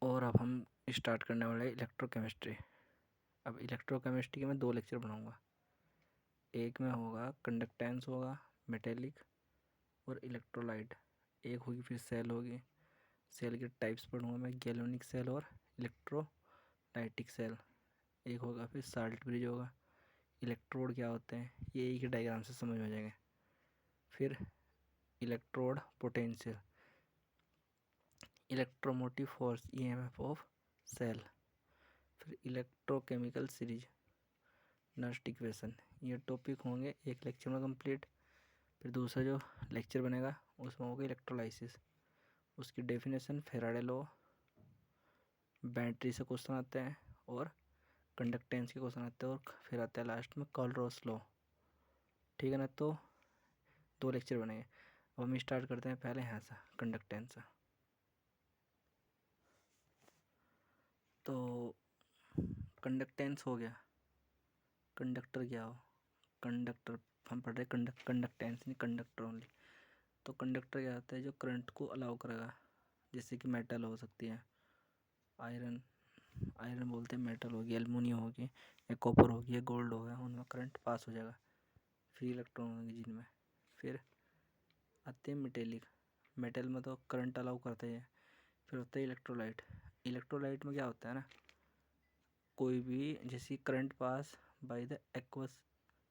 और अब हम स्टार्ट करने वाले इलेक्ट्रोकेमिस्ट्री। अब इलेक्ट्रोकेमिस्ट्री के मैं 2 लेक्चर बनाऊंगा। एक में होगा कंडक्टेंस होगा, मेटेलिक और इलेक्ट्रोलाइट। एक होगी फिर सेल होगी, सेल के टाइप्स पढ़ूंगा मैं, गैल्वेनिक सेल और इलेक्ट्रोलाइटिक सेल। एक होगा फिर साल्ट ब्रिज होगा, इलेक्ट्रोड क्या होते हैं ये एक ही डायग्राम से समझ में आ जाएंगे। फिर electrode potential, electromotive force EMF of cell. फिर इलेक्ट्रोकेमिकल सीरीज, नस्ट इक्वेशन। ये टॉपिक होंगे एक लेक्चर में कंप्लीट। फिर दूसरा जो लेक्चर बनेगा उसमें होगा इलेक्ट्रोलाइसिस, उसकी डेफिनेशन, फेराडे लॉ, बैटरी से क्वेश्चन आते हैं और कंडक्टेंस के क्वेश्चन आते हैं और फिर आता है लास्ट में कॉलरॉस लॉ। ठीक है ना, तो 2 लेक्चर बनेंगे। अब हम स्टार्ट करते हैं पहले यहाँ से कंडक्टेंस से। तो कंडक्टेंस हो गया, कंडक्टर क्या हो, कंडक्टर हम पढ़ रहे कंडक्टेंस नहीं कंडक्टर ओनली। तो कंडक्टर क्या होता है, जो करंट को अलाउ करेगा, जैसे कि मेटल हो सकती है, आयरन आयरन बोलते हैं, मेटल होगी, एल्युमिनियम होगी, या कॉपर होगी, या गोल्ड होगा, उनमें करंट पास हो जाएगा, फ्री इलेक्ट्रॉन होंगे जिनमें। फिर आते हैं मेटेलिक, मेटल में तो करंट अलाउ करते हैं। फिर होता है इलेक्ट्रोलाइट, इलेक्ट्रोलाइट में क्या होता है ना, कोई भी जैसे current pass by the aqueous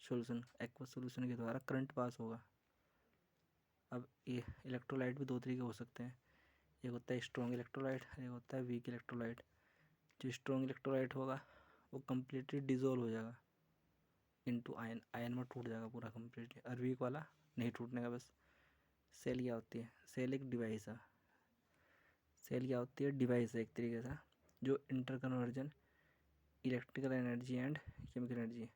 solution के द्वारा करंट पास होगा। अब ये इलेक्ट्रोलाइट भी 2 तरीके हो सकते हैं, एक होता है स्ट्रॉन्ग इलेक्ट्रोलाइट, एक होता है वीक इलेक्ट्रोलाइट। जो स्ट्रॉन्ग इलेक्ट्रोलाइट होगा वो कम्प्लीटली डिजोल्व हो जाएगा इनटू आयन, आयन में टूट जाएगा पूरा कम्प्लीटली, और वीक वाला नहीं टूटने का बस। सेल क्या होती है, सेल एक डिवाइस है, सेल क्या होती है, डिवाइस है एक तरीके से जो inter conversion electrical energy and chemical energy,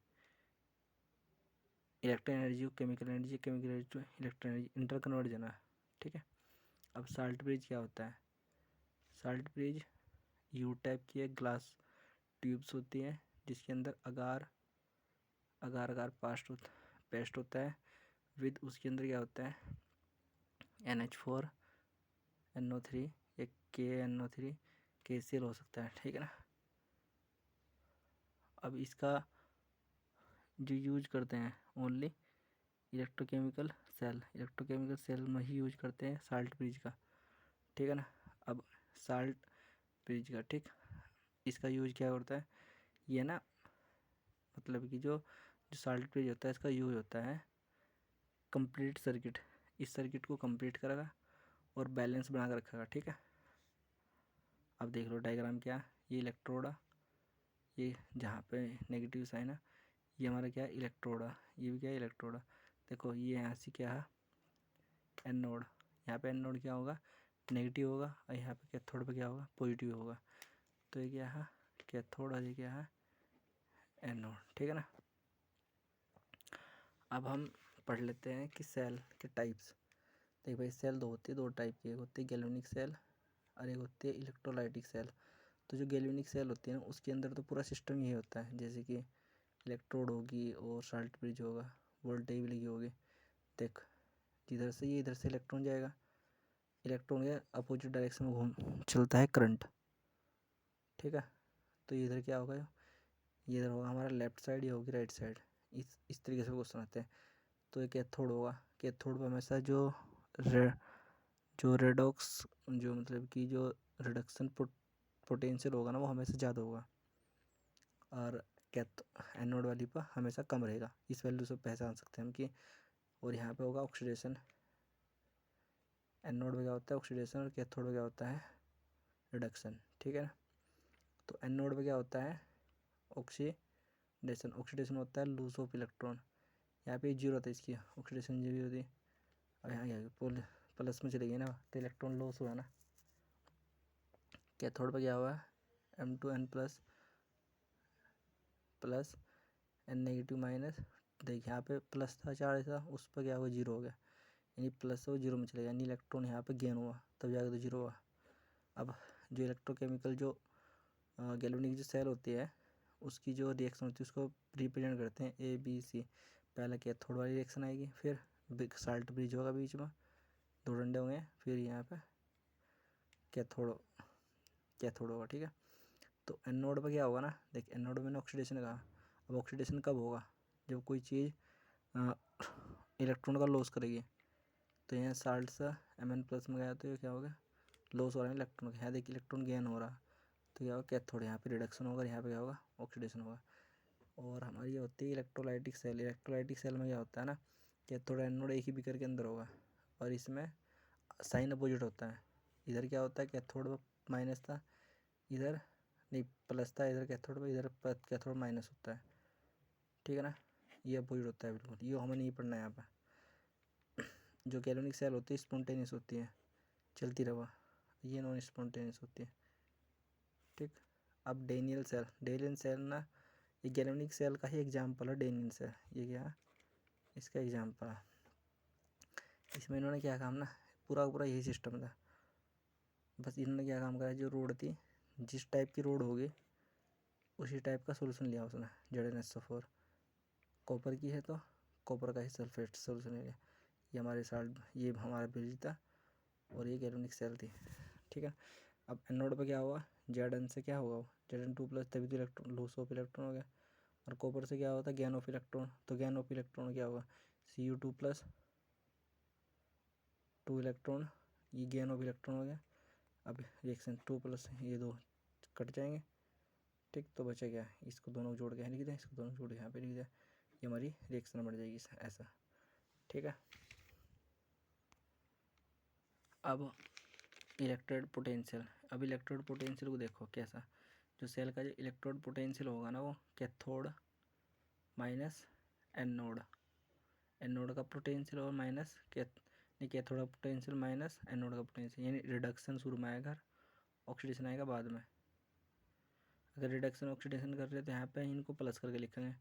electric energy को chemical energy, chemical energy to electric energy, inter conversion है। ठीक है। अब साल्ट ब्रिज क्या होता है, साल्ट ब्रिज यू टाइप की एक ग्लास ट्यूब्स होती हैं जिसके अंदर अगार अगार अगार पेस्ट होता है, विद उसके अंदर क्या होता है NH4NO3 या KNO3 KCl हो सकता है। ठीक है ना। अब इसका जो यूज करते हैं ओनली इलेक्ट्रोकेमिकल सेल में ही यूज करते हैं साल्ट ब्रिज का। ठीक है ना। अब साल्ट ब्रिज का, ठीक, इसका यूज क्या करता है ये ना, मतलब कि जो साल्ट ब्रिज होता है इसका यूज होता है कंप्लीट सर्किट, इस सर्किट को कंप्लीट करेगा और बैलेंस बना कर रखेगा। ठीक है। अब देख लो डायग्राम क्या, ये इलेक्ट्रोड है, ये जहाँ पे नेगेटिव साइन है ये हमारा क्या है इलेक्ट्रोड है, ये भी क्या है इलेक्ट्रोड है। देखो ये यहाँ से क्या है एनोड, यहाँ पे एनोड क्या होगा नेगेटिव होगा, और यहाँ पे कैथोड पे क्या होगा पॉजिटिव होगा। तो ये क्या है कैथोड और ये क्या है एनोड। ठीक है ना। अब हम पढ़ लेते हैं कि सेल के टाइप्स। देख भाई सेल 2 होती है, 2 टाइप की, एक होती है गैल्वेनिक सेल और एक होती है इलेक्ट्रोलाइटिक सेल। तो जो गैल्वेनिक सेल होती है ना उसके अंदर तो पूरा सिस्टम यही होता है, जैसे कि इलेक्ट्रोड होगी और साल्ट ब्रिज होगा, वोल्टेज भी लगी होगी। देख जिधर से ये इधर से इलेक्ट्रॉन जाएगा, इलेक्ट्रॉन के अपोजिट डायरेक्शन में घूम चलता है करंट। ठीक है। तो इधर क्या होगा, ये इधर होगा हमारा लेफ्ट साइड, ये होगी राइट साइड। इस तरीके से क्वेश्चन आते हैं। तो ये कैथोड होगा, कैथोड पर हमेशा जो रेडॉक्स जो मतलब कि जो रिडक्शन पोटेंशियल होगा ना वो हमेशा ज़्यादा होगा, और कैथ एनोड वाली पर हमेशा कम रहेगा। इस वैल्यू से पहचान सकते हैं हम कि, और यहाँ पे होगा ऑक्सीडेशन, एनोड में क्या होता है ऑक्सीडेशन और कैथोड में क्या होता है रिडक्शन। ठीक है ना। तो एनोड में क्या होता है ऑक्सीडेशन, ऑक्सीडेशन होता है लूज ऑफ इलेक्ट्रॉन, यहाँ पे जीरो होता है इसकी ऑक्सीडेशन जीरो होती है। अब यहाँ क्या प्लस में चली गई ना तो इलेक्ट्रॉन लॉस हुआ ना। कैथोड पर क्या हुआ M2N plus N negative minus, देखिए यहाँ पे प्लस था चार्ज था उस पर क्या हुआ जीरो हो गया, यानी प्लस से वो जीरो में चले गया, यानी इलेक्ट्रॉन यहाँ पे गेन हुआ तब जाकर तो जीरो हुआ। अब जो इलेक्ट्रोकेमिकल जो गैल्वेनिक जो सेल होती है उसकी जो रिएक्शन होती है उसको रिप्रेजेंट करते हैं ABC। पहले कैथोड वाली रिएक्शन आएगी, फिर बिग साल्ट ब्रिज होगा बीच में, 2 डंडे होंगे, फिर यहाँ पे कैथोड कैथोड होगा, ठीक है। तो एनोड पर क्या होगा ना, देख एनोड में ऑक्सीडेशन कहा। अब ऑक्सीडेशन कब होगा, जब कोई चीज़ इलेक्ट्रॉन का लॉस करेगी। तो यहाँ साल्ट सा Mn+ में गया तो ये क्या होगा, लॉस हो रहा है इलेक्ट्रॉन का। यहाँ देखिए इलेक्ट्रॉन गेन हो रहा, तो क्या होगा कैथोड, यहाँ पे रिडक्शन होगा, यहाँ पे क्या होगा ऑक्सीडेशन होगा। और हमारी ये होती है इलेक्ट्रोलाइटिक सेल। इलेक्ट्रोलाइटिक सेल में क्या होता है ना, कैथोड एनोड एक ही बीकर के अंदर होगा और इसमें साइन अपोजिट होता है। इधर क्या होता है, कैथोड माइनस था, इधर नहीं प्लस था, इधर कैथोड पर, इधर कैथोड माइनस होता है, ठीक है ना। ये अपोजिट होता है बिल्कुल, ये हमें नहीं पढ़ना है यहाँ पर। जो गैल्वेनिक सेल होती है स्पॉन्टेनियस होती है, चलती रवा। ये नॉन स्पॉन्टेनियस होती है, ठीक। अब डेनियल सेल, डेनियल सेल ना ये गैल्वेनिक सेल का ही एग्जाम्पल है। डेनियल सेल ये क्या, इसका एग्जाम्पल है। इसमें इन्होंने क्या काम ना, पूरा पूरा यही सिस्टम था। बस इन्होंने क्या काम करा, जो रोड थी, जिस टाइप की रोड होगी उसी टाइप का सोल्यूशन लिया उसने। ZnSO4 कॉपर की है तो कॉपर का ही सल्फेट सोल्यूशन लिया। ये हमारे साल्ट, ये हमारा बिजली था और ये गैल्वेनिक सेल थी, ठीक है। अब एनोड पे क्या हुआ, Zn से क्या होगा, Zn2+, तभी तो इलेक्ट्रॉन लॉस ऑफ इलेक्ट्रॉन हो गया। और कॉपर से क्या होता है, गेन ऑफ इलेक्ट्रॉन। तो गेन ऑफ इलेक्ट्रॉन क्या होगा, Cu2+, 2 इलेक्ट्रॉन, ये गेन ऑफ इलेक्ट्रॉन हो गया। अब रिएक्शन 2+ ये दो कट जाएंगे, ठीक। तो बचा क्या, इसको दोनों जोड़ के लिख दें, इसको दोनों जोड़ के यहाँ पे लिख दें, ये हमारी रिएक्शन बढ़ जाएगी ऐसा, ठीक है। अब इलेक्ट्रोड पोटेंशियल, अब इलेक्ट्रोड पोटेंशियल को देखो कैसा, जो सेल का जो इलेक्ट्रोड पोटेंशियल होगा ना, वो कैथोड माइनस एनोड, एनोड का पोटेंशियल और माइनस कैथोड का पोटेंशियल माइनस एनोड का पोटेंशियल, यानी रिडक्शन शुरू में आएगा, ऑक्सीडेशन आएगा बाद में। अगर रिडक्शन ऑक्सीडेशन कर रहे हैं तो यहाँ पे इनको प्लस करके लिखेंगे।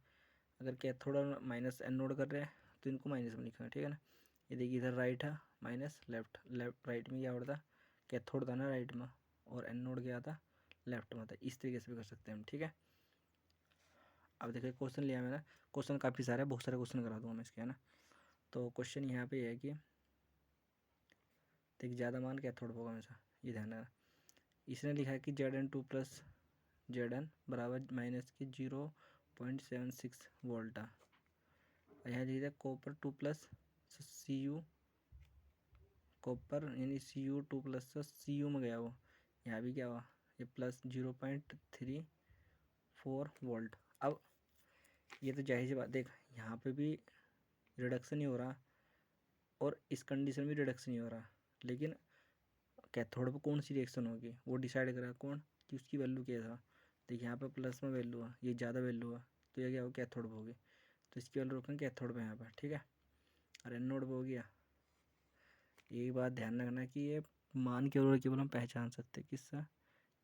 अगर कैथोड और माइनस एनोड कर रहे हैं तो इनको माइनस में लिखेंगे, ठीक है ना। ये देखिए इधर राइट है माइनस लेफ्ट, लेफ्ट राइट में क्या होता, कैथोड था ना राइट में और एनोड क्या था लेफ्ट में था। इस तरीके से भी कर सकते हैं हम, ठीक है। अब देखिए क्वेश्चन लिया मैंने, क्वेश्चन काफ़ी सारे, बहुत सारे क्वेश्चन करा दूँगा मैं इसके, है ना। तो क्वेश्चन यहाँ पे है कि देखिए ज़्यादा मान कैथोड होगा हमेशा, ये ध्यान रखना। इसने लिखा है कि Zn2+ Zn बराबर माइनस की 0.76 वोल्ट है। यहाँ लिख दिया कॉपर 2+ Cu, कॉपर यानी Cu2+ से Cu में गया वो, यहाँ भी क्या हुआ, ये प्लस 0.34 वोल्ट। अब ये तो जाहिर सी बात, देख यहाँ पे भी रिडक्शन ही हो रहा और इस कंडीशन में रिडक्शन ही हो रहा, लेकिन कैथोड पर कौन सी रिएक्शन होगी वो डिसाइड करा कौन, कि उसकी वैल्यू क्या था। देखिए यहाँ पे प्लस में वैल्यू है, ये ज़्यादा वैल्यू है, तो ये क्या होगा कैथोड पर होगी, तो इसकी वैल्यू रखेंगे कैथोड पे यहाँ पर, ठीक है। और एनोड पे हो गया। यही बात ध्यान रखना कि ये मान केवल हम पहचान सकते हैं किससे,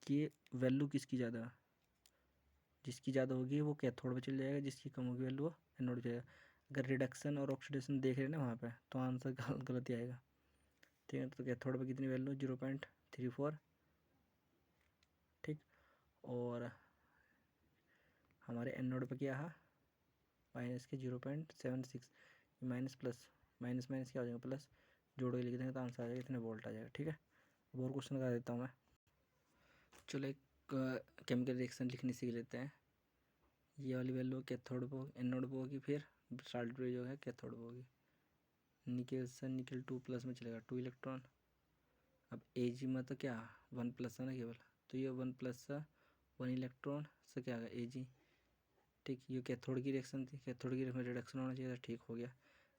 कि वैल्यू किसकी ज़्यादा है। जिसकी ज़्यादा होगी वो कैथोड पे चल जाएगा, जिसकी कम होगी वैल्यू वो एनोड पे जाएगा। अगर रिडक्शन और ऑक्सीडेशन देख रहे हैं ना वहाँ पे, तो आंसर गलत ही आएगा, ठीक है। तो कैथोड पे कितनी वैल्यू, 0.34, ठीक। और हमारे एनोड पे क्या है, माइनस के 0.76, माइनस प्लस माइनस माइनस क्या हो जाएगा प्लस, जोड़ के लिख देंगे तो आंसर आ जाएगा, इतने वोल्ट आ जाएगा, ठीक है। अब और क्वेश्चन करा देता हूँ मैं। चलो एक केमिकल रिएक्शन लिखने सीख लेते हैं। ये वाली वैल्यू कैथोड पे एनोड पे होगी, फिर साल्ट पे जो है कैथोड पे होगी। निकल से निकल 2+ में चलेगा, 2 इलेक्ट्रॉन। अब Ag में तो क्या 1+ है ना केवल, तो ये 1+ से 1 इलेक्ट्रॉन से क्या आएगा Ag, ठीक। ये कैथोड की रिएक्शन थी, कैथोड की रिडक्शन होना चाहिए था, ठीक हो गया।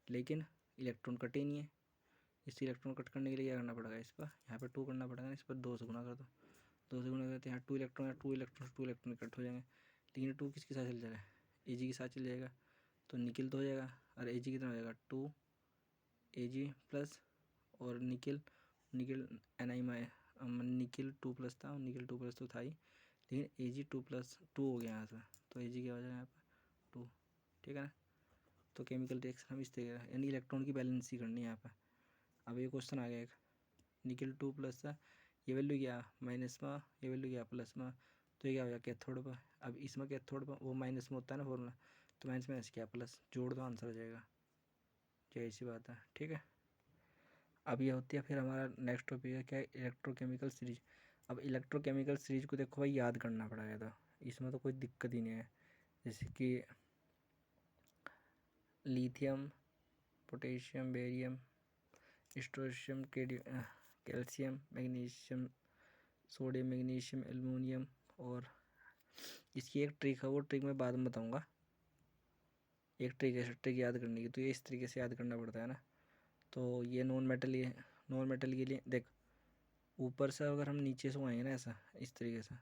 लेकिन इलेक्ट्रॉन कटे ही नहीं है, इस इलेक्ट्रॉन कट करने के लिए क्या करना पड़ेगा, इस पर यहाँ पे 2 करना पड़ेगा, इस पर 2 से गुना कर दो, 2 से गुना करते हैं, यहाँ 2 इलेक्ट्रॉन है, 2 इलेक्ट्रॉन कट हो जाएंगे। लेकिन 2 किसके साथ चल जाएगा, Ag के साथ चल जाएगा, तो निकल तो हो जाएगा। और Ag कितना हो जाएगा 2 Ag+ और निकल निकल Ni में निकल 2+ था, निकल 2+ तो था ही, लेकिन Ag2+2 हो गया यहाँ से, तो Ag क्या हो जाएगा यहाँ पर 2, ठीक है ना। तो केमिकल रिएक्शन हम इस तरीके का, यानी इलेक्ट्रॉन की बैलेंस ही करनी है यहाँ पर। अब ये क्वेश्चन आ गया एक, निकल 2+ था, ये वैल्यू क्या माइनस में, ये वैल्यू क्या प्लस में, तो ये क्या हो गया कैथोड पर। अब इसमें कैथोड पर वो माइनस में होता है ना फॉर्मूला, तो माइनस माइनस क्या प्लस, जोड़ दो आंसर हो जाएगा, यही सी बात है, ठीक है। अब ये होती है फिर हमारा नेक्स्ट टॉपिक है क्या, इलेक्ट्रोकेमिकल सीरीज। अब इलेक्ट्रोकेमिकल सीरीज को देखो भाई याद करना पड़ेगा, तो इसमें तो कोई दिक्कत ही नहीं है। जैसे कि lithium, potassium, barium, strontium, calcium, magnesium, sodium, magnesium, aluminium. और इसकी एक ट्रिक है, वो ट्रिक मैं बाद में बताऊंगा। एक ट्रिक है ट्रिक याद करने की, तो ये इस तरीके से याद करना पड़ता है ना। तो ये नॉन मेटल, ये नॉन मेटल के लिए देख, ऊपर से अगर हम नीचे से आएंगे ना ऐसा इस तरीके से,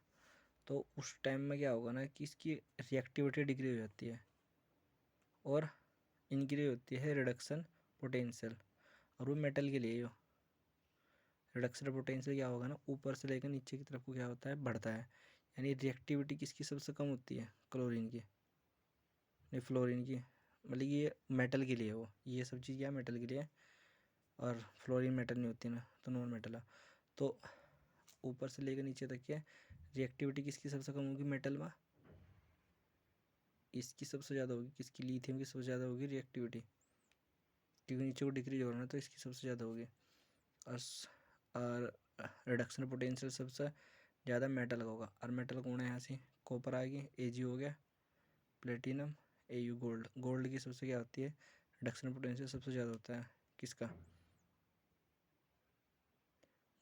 तो उस टाइम में क्या होगा ना कि इसकी रिएक्टिविटी डिक्रीज हो जाती है और इंक्रीज होती है रिडक्शन पोटेंशियल। और वो मेटल के लिए रिडक्शन पोटेंशियल क्या होगा ना, ऊपर से लेकर नीचे की तरफ को क्या होता है, बढ़ता है। यानी रिएक्टिविटी किसकी सबसे कम होती है, क्लोरीन की, नहीं फ्लोरीन की। मतलब ये मेटल के लिए, वो ये सब चीज़ क्या मेटल के लिए, और फ्लोरीन मेटल नहीं होती ना, तो नॉन मेटल है। तो ऊपर से लेकर नीचे तक क्या रिएक्टिविटी किसकी सबसे कम होगी, मेटल में। इसकी सबसे ज़्यादा होगी किसकी, लिथियम की सबसे ज़्यादा होगी रिएक्टिविटी, क्योंकि नीचे को डिक्रीज हो रहा है तो इसकी सबसे ज़्यादा होगी। और रिडक्शन पोटेंशियल सबसे ज़्यादा मेटल का होगा। और मेटल कौन है यहाँ से, कॉपर आ गई, Ag हो गया, प्लेटिनम, Au गोल्ड। गोल्ड की सबसे क्या होती है, रिडक्शन पोटेंशियल सबसे ज़्यादा होता है किसका,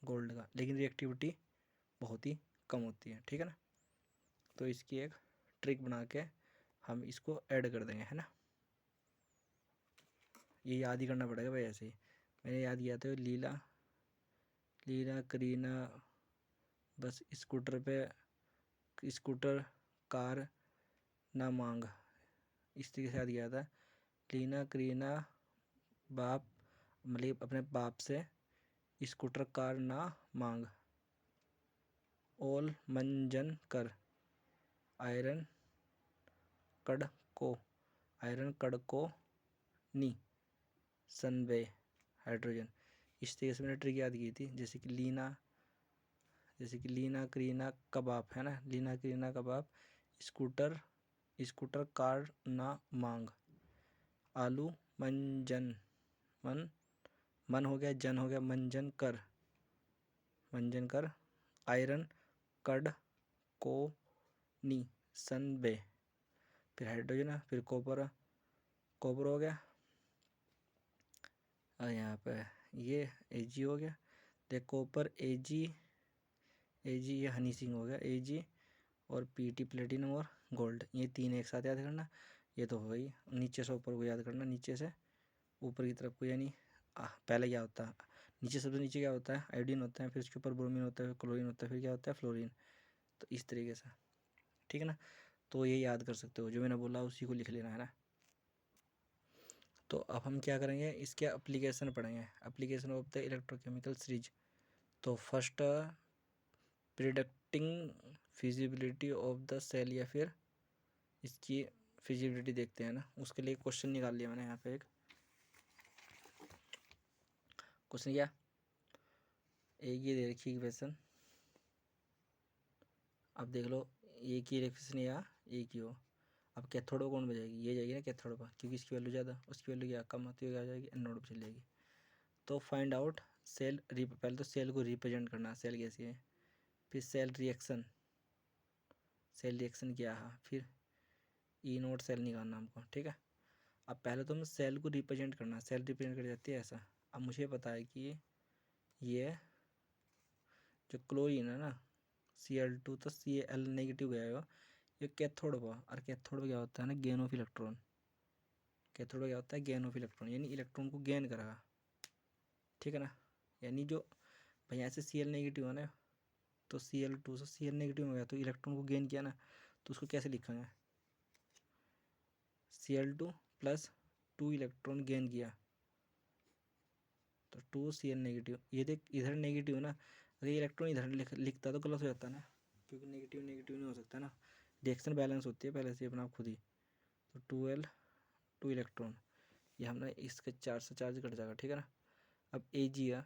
गोल्ड का, लेकिन रिएक्टिविटी बहुत ही कम होती है, ठीक है ना। तो इसकी एक ट्रिक बना के हम इसको ऐड कर देंगे, है ना। ये याद ही करना पड़ेगा भाई, ऐसे ही मैंने याद किया था। लीला, लीला करीना, बस स्कूटर पे, स्कूटर कार ना मांग, इस तरीके से याद किया था। लीना करीना बाप, मतलब अपने बाप से स्कूटर कार ना मांग। ओल मंजन कर, आयरन कड़ को, आयरन कड़ को नी सनबे हाइड्रोजन। इस तरीके से मैंने ट्रिक याद की थी। जैसे कि लीना करीना कबाब है ना, लीना करीना कबाब, स्कूटर, स्कूटर कार ना मांग। आलू मंजन, मन हो गया, जन हो गया, मंजन कर, आयरन कड को नी सन बे। फिर हाइड्रोजन है, फिर कॉपर हो गया, और यहाँ पे ये Ag हो गया। देख कॉपर Ag, ये हनी सिंह हो गया Ag, और Pt प्लेटिनम और गोल्ड, ये तीन एक साथ याद करना। ये तो हो गई, नीचे से ऊपर को याद करना, नीचे से ऊपर की तरफ को। यानी पहले क्या होता है, नीचे सबसे नीचे क्या होता है, आयोडीन होता है, फिर उसके ऊपर ब्रोमीन होता है, क्लोरीन होता है, फिर क्या होता है, फ्लोरीन। तो इस तरीके से, ठीक है ना। तो ये याद कर सकते हो, जो मैंने बोला उसी को लिख लेना, है ना। तो अब हम क्या करेंगे, इसके एप्लीकेशन पढ़ेंगे, application of the electrochemical series. तो first predicting feasibility of the cell, या फिर इसकी फिजिबिलिटी देखते हैं ना। उसके लिए क्वेश्चन निकाल लिया मैंने यहाँ पे। एक क्वेश्चन क्या, एक ये दे रखी इक्वेशन, अब देख लो एक ही इक्वेशन या एक ही हो। अब कैथोड कौन बजाएगी, ये जाएगी ना कैथोड पर, क्योंकि इसकी वैल्यू ज़्यादा, उसकी वैल्यू क्या कम होती है, आ जाएगी एनोड पर चली जाएगी। तो फाइंड आउट सेल, पहले तो सेल को रिप्रेजेंट करना, सेल कैसी है, फिर सेल रिएक्शन क्या है, फिर ई नोट सेल निकालना हमको, ठीक है। अब पहले तो हमें सेल को रिप्रेजेंट करना, सेल रिप्रेजेंट कर जाती है ऐसा। अब मुझे पता है कि ये जो क्लोरीन है ना, Cl2, तो Cl नेगेटिव गया, ये कैथोड हुआ। और कैथोड क्या होता है ना, गेन ऑफ इलेक्ट्रॉन। कैथोड क्या होता है, गेन ऑफ इलेक्ट्रॉन, यानी इलेक्ट्रॉन को गेन करेगा, ठीक है ना। यानी जो भाई यहाँ से Cl नेगेटिव है ना, तो Cl2 से Cl नेगेटिव हो गया, तो इलेक्ट्रॉन को गेन किया ना, तो उसको कैसे लिखेंगे, Cl2 प्लस 2 इलेक्ट्रॉन गेन किया, तो 2 Cl नेगेटिव। ये देख इधर नेगेटिव है ना, अगर इलेक्ट्रॉन इधर लिखता तो गलत हो जाता ना, क्योंकि नेगेटिव नेगेटिव नहीं हो सकता ना, रिएक्शन बैलेंस होती है पहले से अपना खुद ही। तो 2L 2 इलेक्ट्रॉन, ये हमने इसके चार्ज से चार्ज कट जाएगा, ठीक है ना। अब Ag है,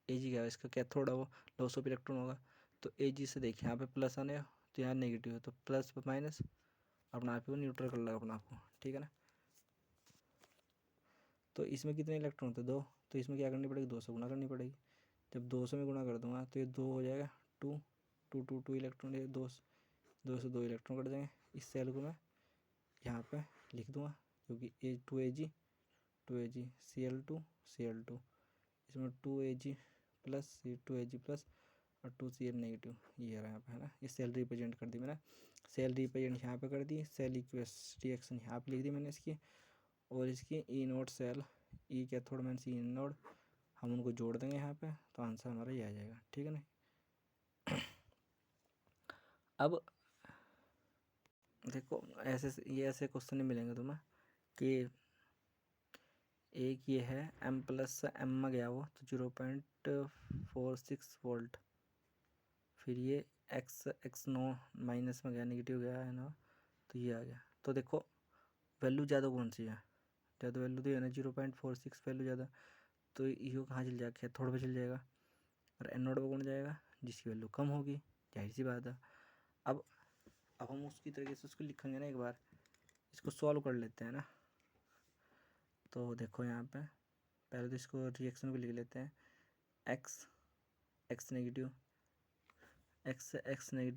Ag क्या है, इसका कैथोड है, वो लॉस ऑफ इलेक्ट्रॉन होगा। तो Ag से देखिए यहाँ पे प्लस आने, तो यहाँ नेगेटिव है, तो प्लस माइनस अपना आप को न्यूट्रल कर लेगा अपना आपको, ठीक है ना। तो इसमें कितने इलेक्ट्रॉन होते हैं, 2, तो इसमें क्या करनी पड़ेगी, 2 से गुना करनी पड़ेगी। जब 2 से मैं गुणा कर दूंगा तो ये 2 हो जाएगा 2, टू इलेक्ट्रॉन, ये दो से दो इलेक्ट्रॉन कट जाएंगे। इस सेल को मैं यहाँ पे लिख दूंगा, क्योंकि टू ए जी Cl2 इसमें 2Ag प्लस C2Ag प्लस और 2Cl नेगेटिव, ये रहा यहाँ पे है ना। ये सेल रिप्रेजेंट कर दी मैंने, सेल रिप्रेजेंट यहाँ पे कर दी, सेल इक्वेस रिएक्शन यहाँ पे लिख दी मैंने इसकी, और इसकी E anode cell, E cathode में सी नोड, हम उनको जोड़ देंगे यहाँ पे, तो आंसर हमारा ये आ जाएगा। ठीक है ना। अब देखो ऐसे क्वेश्चन नहीं मिलेंगे तुम्हें कि एक ये है m प्लस m में गया वो तो 0.46 वोल्ट, फिर ये x नो माइनस में गया, नेगेटिव गया है ना, तो ये आ गया। तो देखो वैल्यू ज़्यादा कौन सी है, ज़्यादा वैल्यू तो है ना 0.46 वैल्यू ज़्यादा, तो ये कहाँ चल जाएगा, कैथोड पे चल जाएगा, और एनोड पे कौन जाएगा, जिसकी वैल्यू कम होगी, जाहिर सी बात है। अब हम उसकी तरीके से उसको लिखेंगे ना, एक बार इसको सॉल्व कर लेते हैं ना। तो देखो यहाँ पे पहले तो इसको रिएक्शन को लिख लेते हैं, एक्स नेगेटिव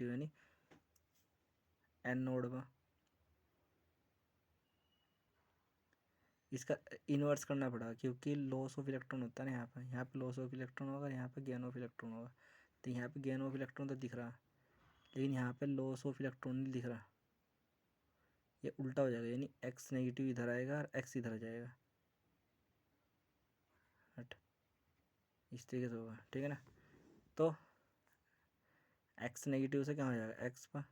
यानी एनोड में, इसका इन्वर्स करना पड़ा क्योंकि लॉस ऑफ इलेक्ट्रॉन होता है ना यहाँ पे लॉस ऑफ इलेक्ट्रॉन होगा, यहाँ पे गेन ऑफ इलेक्ट्रॉन होगा। तो यहाँ पे गेन ऑफ इलेक्ट्रॉन तो दिख रहा, लेकिन यहाँ पे लॉस ऑफ इलेक्ट्रॉन नहीं दिख रहा, ये उल्टा हो जाएगा, यानी एक्स नेगेटिव इधर आएगा और एक्स इधर जाएगा, हट इस तरीके से होगा। ठीक है ना। तो एक्स नेगेटिव से क्या हो जाएगा, एक्स पर,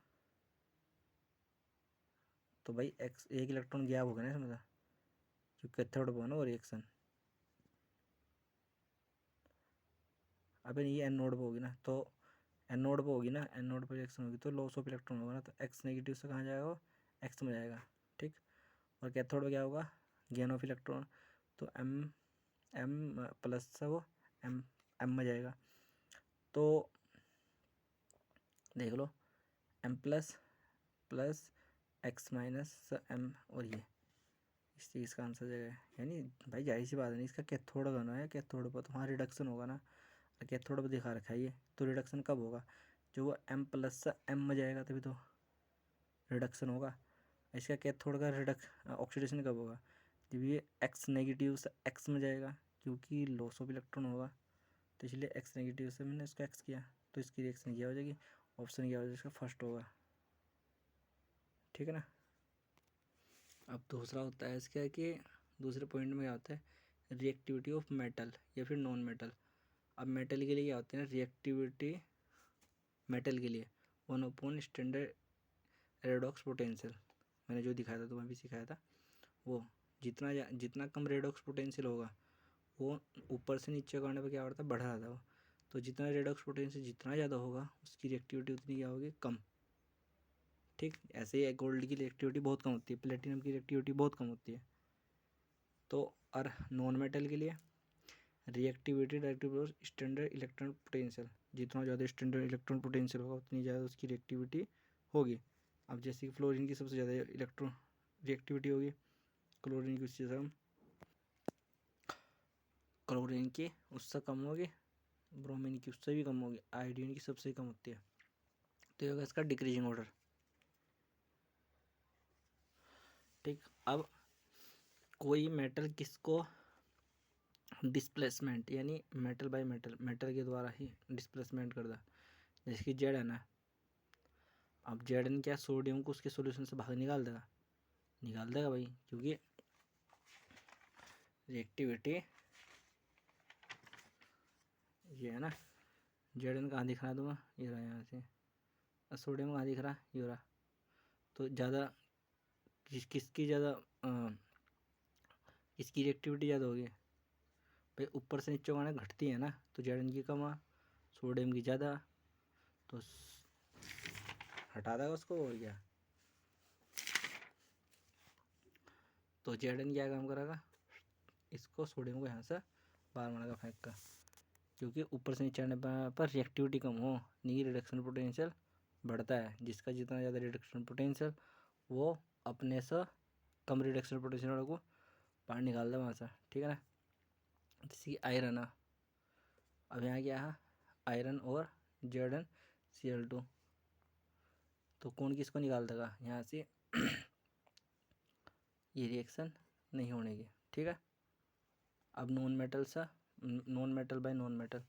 तो भाई एक्स एक इलेक्ट्रॉन गैप होगा ना इसमें, क्योंकि कैथोड पर ना वो रिएक्शन, अब ये एन नोड पर होगी ना, तो एन नोड पर होगी ना, एन नोड पर रिएक्शन होगी तो लॉस ऑफ इलेक्ट्रॉन होगा ना, तो एक्स नेगेटिव से कहाँ जाएगा वो, एक्स में जाएगा। ठीक, और कैथोड पर क्या होगा, गेन ऑफ इलेक्ट्रॉन, तो एम प्लस से वो एम में जाएगा। तो देख लो M plus X minus M, और ये इस चीज़ का आंसर जाएगा। यानी भाई जाहिर सी बात नहीं, इसका कैथोड बना है, कैथोड पर तो वहाँ रिडक्शन होगा ना, कैथोड पर दिखा रखा है ये, तो रिडक्शन कब होगा, जो वो एम प्लस एम में जाएगा तभी तो रिडक्शन होगा। इसका कैथोड का ऑक्सीडेशन कब होगा, जब ये एक्स नेगेटिव से एक्स में जाएगा, क्योंकि लॉस ऑफ इलेक्ट्रॉन होगा, तो इसलिए एक्स नेगेटिव से मैंने इसका एक्स किया, तो इसकी रिएक्शन क्या हो जाएगी, ऑप्शन क्या हो जाएगा, इसका फर्स्ट होगा। ठीक है ना। अब दूसरा होता है इसका कि दूसरे पॉइंट में क्या होता है, रिएक्टिविटी ऑफ मेटल या फिर नॉन मेटल। अब मेटल के लिए क्या होते हैं, रिएक्टिविटी मेटल के लिए 1 स्टैंडर्ड रेडॉक्स पोटेंशियल, मैंने जो दिखाया था तुम्हें भी सिखाया था, वो जितना कम रेडॉक्स पोटेंशियल होगा वो ऊपर से नीचे करने पर क्या होता है, बढ़ रहा था वो, तो जितना रेडॉक्स पोटेंशियल जितना ज़्यादा होगा उसकी रिएक्टिविटी उतनी क्या होगी, कम। ठीक, ऐसे ही गोल्ड की रिएक्टिविटी बहुत कम होती है, प्लेटिनम की रिएक्टिविटी बहुत कम होती है। तो और नॉन मेटल के लिए reactivity directive standard electron potential, जितना ज़्यादा स्टैंडर्ड इलेक्ट्रॉन पोटेंशियल होगा उतनी ज़्यादा उसकी रिएक्टिविटी होगी। अब जैसे कि फ्लोरीन की सबसे ज़्यादा इलेक्ट्रॉन रिएक्टिविटी होगी, क्लोरीन की उससे कम, क्लोरीन की उससे कम होगी, ब्रोमीन की उससे भी कम होगी, आयोडीन की सबसे कम होती है। तो ये होगा इसका डिक्रीजिंग ऑर्डर। ठीक, अब कोई मेटल किसको डिस्प्लेसमेंट, यानी मेटल बाय मेटल के द्वारा ही डिस्प्लेसमेंट कर दा, जैसे कि जेड है ना, अब जेड एन क्या सोडियम को उसके सॉल्यूशन से बाहर निकाल देगा भाई, क्योंकि रिएक्टिविटी ये है ना, जेड एन कहाँ दिख रहा है तुम्हें, ये रहा यहाँ से, और सोडियम कहाँ दिख रहा, ये रहा। तो ज़्यादा किसकी रिएक्टिविटी ज़्यादा होगी भाई, ऊपर से नीचे आने घटती है ना, तो जेड एन की कम, सोडियम की ज़्यादा, तो हटा देगा उसको, और क्या, तो जेड एन क्या काम करेगा, इसको सोडियम को यहाँ से बाहर मारेगा फेंक का, क्योंकि ऊपर से नीचे आने पर रिएक्टिविटी कम हो, नहीं रिडक्शन पोटेंशियल बढ़ता है, जिसका जितना ज़्यादा रिडक्शन पोटेंशियल वो अपने से कम रिडक्शन पोटेंशियल को बाहर निकाल दे वहाँ से। ठीक है ना। जैसे कि आयरन है, अब यहाँ क्या है, आयरन और जेड एन Cl2, तो कौन किसको निकाल देगा यहाँ से ये रिएक्शन नहीं होने की, ठीक है। अब non metal by non metal,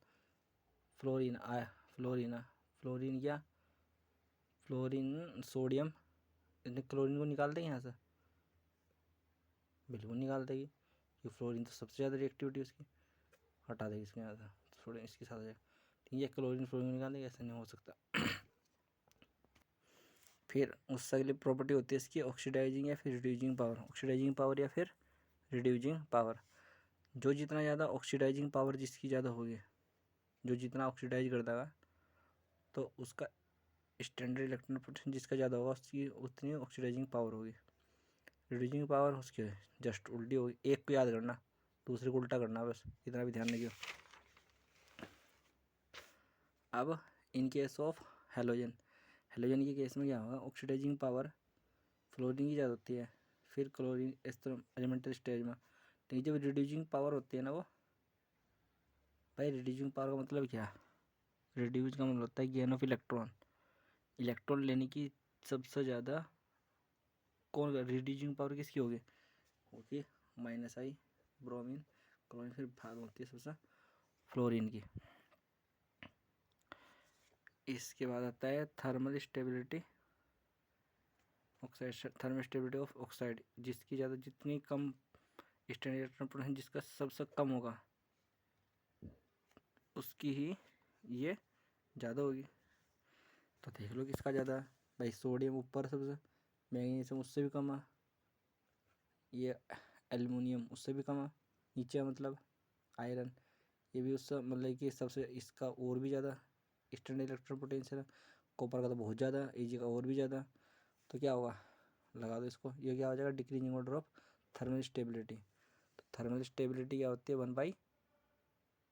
fluorine आया, फ्लोरीन क्या, फ्लोरीन सोडियम, क्लोरीन को निकाल देंगे यहाँ से, बिल्कुल निकाल देगी, क्योंकि फ्लोरीन तो सबसे ज़्यादा रिएक्टिविटी उसकी, हटा देगी इसके यहाँ से, सोडियम इसके साथ आ जाएगा, ठीक है। क्लोरीन फ्लोरीन निकाल देगी, ऐसा नहीं हो सकता। फिर उससे अगली प्रॉपर्टी होती है इसकी ऑक्सीडाइजिंग या फिर रिड्यूसिंग पावर, ऑक्सीडाइजिंग पावर या फिर रिड्यूसिंग पावर। जो जितना ज़्यादा ऑक्सीडाइजिंग पावर जिसकी ज़्यादा होगी, जो जितना ऑक्सीडाइज कर देगा, तो उसका स्टैंडर्ड इलेक्ट्रॉन पोटेंशियल जिसका ज़्यादा होगा उसकी उतनी ऑक्सीडाइजिंग पावर होगी। रिड्यूसिंग पावर उसकी जस्ट उल्टी होगी, एक को याद करना, दूसरे को उल्टा करना, बस इतना भी ध्यान रखियो। अब in case of halogen, halogen के केस में क्या होगा, ऑक्सीडाइजिंग पावर फ्लोरीन की ज़्यादा होती है, फिर क्लोरीन इस तरह एलिमेंटल स्टेज में। लेकिन जब रिड्यूसिंग पावर होती है ना, वो भाई रिड्यूसिंग पावर का मतलब क्या, रिड्यूस का मतलब होता है गेन ऑफ इलेक्ट्रॉन, इलेक्ट्रॉन लेने की सबसे ज़्यादा कौन, रिड्यूसिंग पावर किसकी होगी, -I ब्रोमीन क्लोरीन, फिर भाग होती है सबसे फ्लोरीन की। इसके बाद आता है thermal stability oxide, thermal stability of oxide, जिसकी ज़्यादा, जितनी कम स्टैंडर्ड इलेक्ट्रॉन पोटेंशियल जिसका सबसे कम होगा उसकी ही ये ज़्यादा होगी। तो देख लो किसका ज़्यादा है भाई, सोडियम ऊपर सबसे, मैग्नीशियम उससे भी कम है, ये एल्युमिनियम उससे भी कम है, नीचे मतलब आयरन, ये भी उससे मतलब कि सबसे इसका और भी ज़्यादा स्टैंडर्ड इलेक्ट्रॉन पोटेंशियल है। कॉपर का तो बहुत ज़्यादा, Ag का और भी ज़्यादा। तो क्या होगा, लगा दो इसको, ये क्या हो जाएगा, decreasing order of thermal stability. तो थर्मल स्टेबिलिटी क्या होती है, 1/,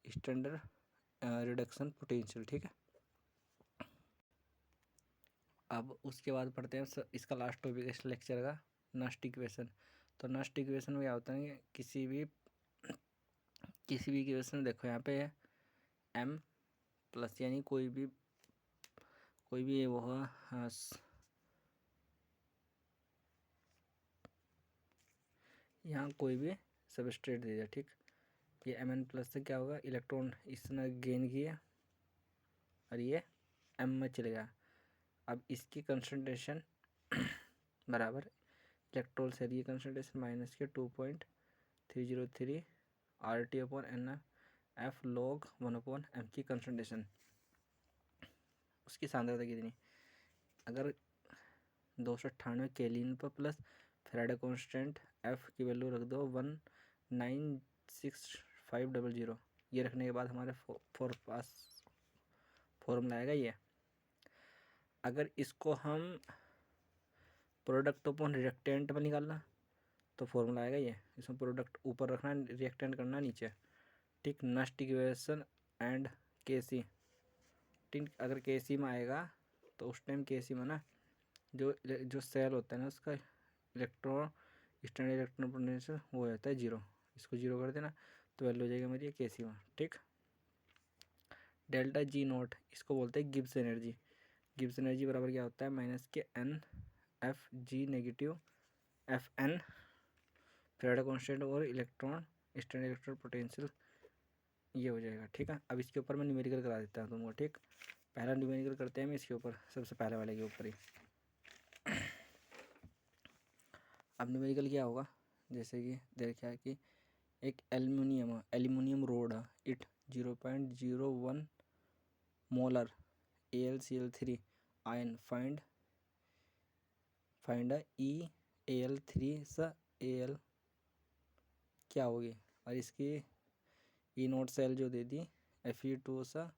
स्टैंडर्ड रिडक्शन पोटेंशियल, ठीक है। अब उसके बाद पढ़ते हैं इसका लास्ट टॉपिक इस लेक्चर का, नस्ट इक्वेशन। तो नस्ट इक्वेशन में क्या होता है, किसी भी इक्वेशन देखो यहाँ पे है m प्लस, यानी कोई भी वो है, यहाँ कोई भी सबस्ट्रेट दे दिया, ठीक। ये Mn प्लस से क्या होगा, इलेक्ट्रॉन इसने गेन किया और ये m में चले गया। अब इसकी कंसंट्रेशन बराबर इलेक्ट्रॉन से ये कंसंट्रेशन माइनस के 2.303 RT/NF log 1/m की कंसंट्रेशन, उसकी सांद्रता कितनी, अगर 298 केल्विन पर प्लस फैराडे कांस्टेंट F की वैल्यू रख दो 196500, ये रखने के बाद हमारे फॉर्मूला आएगा ये। अगर इसको हम प्रोडक्ट अपॉन रिएक्टेंट में निकालना तो फॉर्मूला आएगा ये, इसमें प्रोडक्ट ऊपर रखना, रिएक्टेंट करना नीचे, ठीक। नस्ट इक्वेशन एंड Kc, ठीक। अगर Kc में आएगा तो उस टाइम Kc में ना जो सेल होता है ना उसका इलेक्ट्रॉन स्टैंडर्ड इलेक्ट्रॉन पोटेंशियल वो हो जाता है 0, इसको 0 कर देना तो वैल्यू हो जाएगी हमारी Kc में, ठीक। डेल्टा G0 इसको बोलते हैं गिब्स एनर्जी, गिब्स एनर्जी बराबर क्या होता है, -N/F(G) negative Fn Faraday constant और इलेक्ट्रॉन स्टैंडर्ड इलेक्ट्रॉन पोटेंशियल, ये हो जाएगा, ठीक है। अब इसके ऊपर मैं न्यूमेरिकल करा देता हूँ तुमको, ठीक। पहला न्यूमेरिकल करते हैं हम इसके ऊपर, सबसे पहले वाले के ऊपर ही। अब न्यूमेरिकल क्या होगा, जैसे कि देखा है कि एक एल्युमिनियम रोड है, it 0.01 molar AlCl3 ion, find EAl3 सा Al क्या होगी, और इसकी E0 सेल जो दे दी Fe2 सा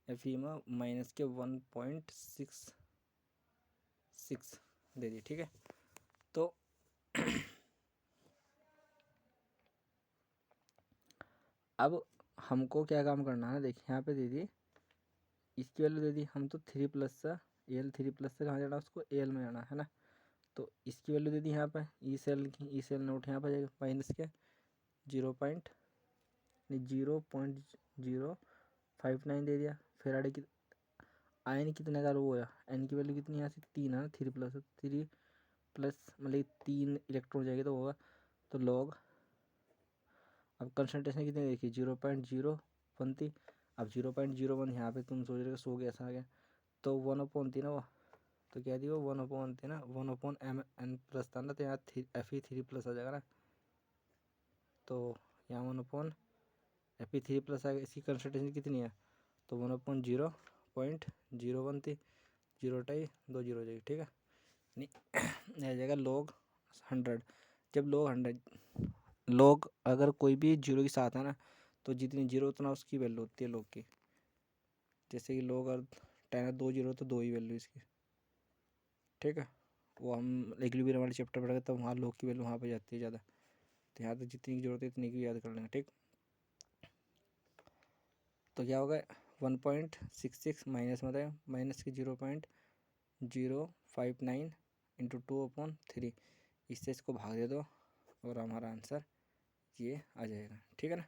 Fe में माइनस के 1.66 दे दी, ठीक है। तो अब हमको क्या काम करना है, देखिए यहाँ पे दे दी, इसकी वैल्यू दे दी, हम तो 3+ सा Al3+ से कहाँ जाना, उसको Al में जाना है ना। तो इसकी वैल्यू दे दी यहाँ पे ई सेल नोट यहाँ पर जाएगा माइनस के 0.059 दे दिया। फैराडे की आयन कितने का वो है, एन की वैल्यू कितनी यहाँ से 3 है ना, 3 प्लस मतलब 3 इलेक्ट्रॉन जाएंगे तो होगा, तो लॉग, अब कंसनट्रेशन कितनी देखिए 0.0 थी, अब 0.01 यहाँ पे तुम सोच रहे हो 100 कैसा आ गया, तो 1/3 थी ना वो, तो क्या थी वो 1/3 थी ना, 1/m(n+) था ना, तो यहाँ Fe3+ आ जाएगा ना, तो यहाँ 1/Fe3+ आएगा। इसकी कंसनट्रेशन कितनी है, तो 1/0.01 थी, 0.2 जीरो जाएगी, ठीक है, नहीं आ जाएगा log 100। जब log अगर कोई भी जीरो के साथ है ना, तो जितनी जीरो उतना उसकी वैल्यू होती है log की, जैसे कि log अगर 10 2 जीरो तो 2 ही वैल्यू इसकी, ठीक है। वो हम इक्विलिब्रियम वाले चैप्टर पढ़ेंगे तो वहाँ log की वैल्यू वहाँ पे जाती है ज़्यादा, तो यहाँ तो जितनी की जरूरत है इतनी की याद कर लेंगे, ठीक। तो क्या होगा 1.66 माइनस मतलब माइनस की 0.059 इंटू 2/3, इससे इसको भाग दे दो और हमारा आंसर ये आ जाएगा, ठीक है ना।